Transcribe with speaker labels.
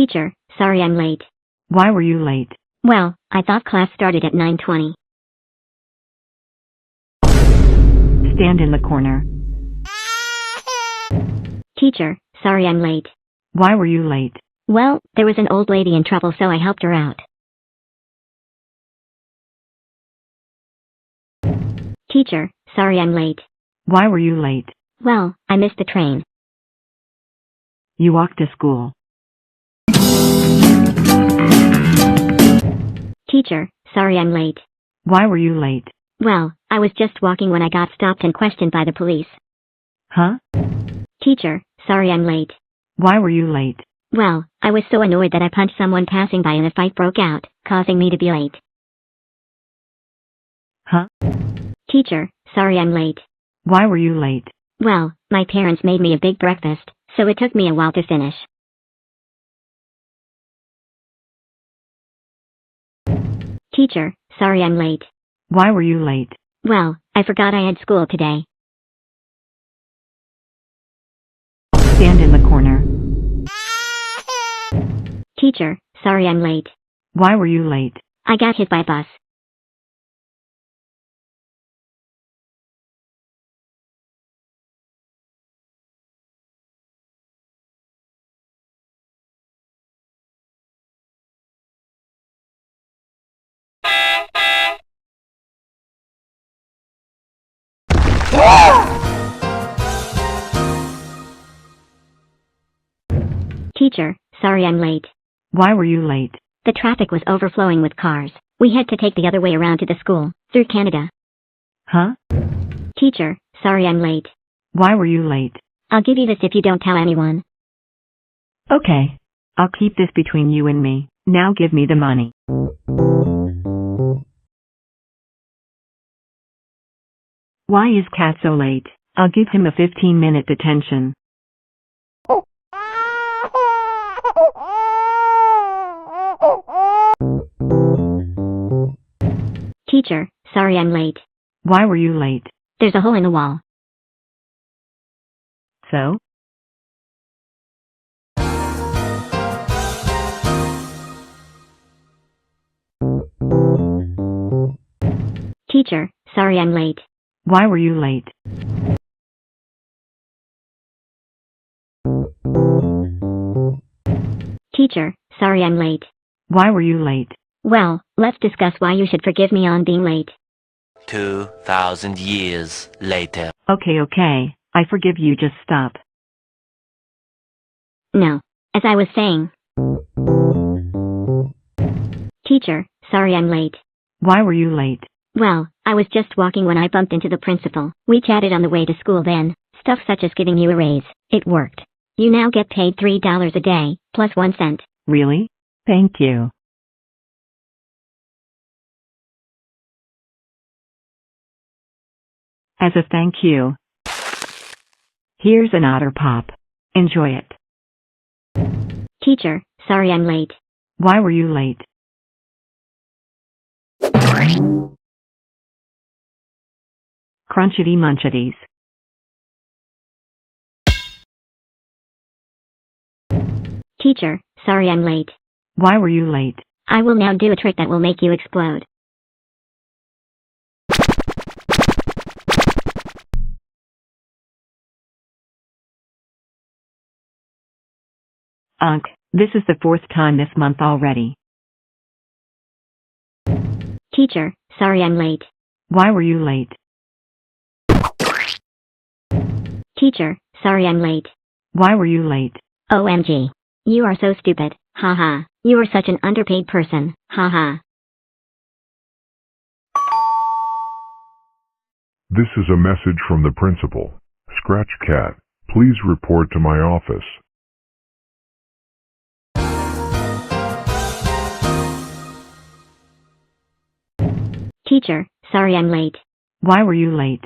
Speaker 1: Teacher, sorry I'm late.
Speaker 2: Why were you late?
Speaker 1: Well, I thought class started at 9:20.
Speaker 2: Stand in the corner.
Speaker 1: Teacher, sorry I'm late.
Speaker 2: Why were you late?
Speaker 1: Well, there was an old lady in trouble so I helped her out. Teacher, sorry I'm late.
Speaker 2: Why were you late?
Speaker 1: Well, I missed the train.
Speaker 2: You walked to school.
Speaker 1: Teacher, sorry I'm late.
Speaker 2: Why were you late?
Speaker 1: Well, I was just walking when I got stopped and questioned by the police.
Speaker 2: Huh?
Speaker 1: Teacher, sorry I'm late.
Speaker 2: Why were you late?
Speaker 1: Well, I was so annoyed that I punched someone passing by and a fight broke out, causing me to be late.
Speaker 2: Huh?
Speaker 1: Teacher, sorry I'm late.
Speaker 2: Why were you late?
Speaker 1: Well, my parents made me a big breakfast, so it took me a while to finish. Teacher, sorry I'm late.
Speaker 2: Why were you late?
Speaker 1: Well, I forgot I had school today.
Speaker 2: Stand in the corner.
Speaker 1: Teacher, sorry I'm late.
Speaker 2: Why were you late?
Speaker 1: I got hit by a bus. Teacher, sorry I'm late.
Speaker 2: Why were you late?
Speaker 1: The traffic was overflowing with cars. We had to take the other way around to the school, through Canada.
Speaker 2: Huh?
Speaker 1: Teacher, sorry I'm late.
Speaker 2: Why were you late?
Speaker 1: I'll give you this if you don't tell anyone.
Speaker 2: Okay. I'll keep this between you and me. Now give me the money. Why is Cat so late? I'll give him a 15-minute detention.
Speaker 1: Teacher, sorry I'm late.
Speaker 2: Why were you late?
Speaker 1: There's a hole in the wall.
Speaker 2: So?
Speaker 1: Teacher, sorry I'm late.
Speaker 2: Why were you late?
Speaker 1: Teacher, sorry I'm late.
Speaker 2: Why were you late?
Speaker 1: Well, let's discuss why you should forgive me on being late.
Speaker 3: 2,000 years later.
Speaker 2: Okay. I forgive you, just stop.
Speaker 1: No. As I was saying. Teacher, sorry I'm late.
Speaker 2: Why were you late?
Speaker 1: Well, I was just walking when I bumped into the principal. We chatted on the way to school then. Stuff such as giving you a raise. It worked. You now get paid $3 a day, plus 1 cent.
Speaker 2: Really? Thank you. As a thank you, here's an Otter Pop. Enjoy it.
Speaker 1: Teacher, sorry I'm late.
Speaker 2: Why were you late? Crunchity munchities.
Speaker 1: Teacher, sorry I'm late.
Speaker 2: Why were you late?
Speaker 1: I will now do a trick that will make you explode.
Speaker 2: This is the 4th time this month already.
Speaker 1: Teacher, sorry I'm late.
Speaker 2: Why were you late?
Speaker 1: Teacher, sorry I'm late.
Speaker 2: Why were you late?
Speaker 1: OMG. You are so stupid. Haha. You are such an underpaid person. Haha.
Speaker 4: This is a message from the principal. Scratch Cat, please report to my office.
Speaker 1: Teacher, sorry I'm late.
Speaker 2: Why were you late?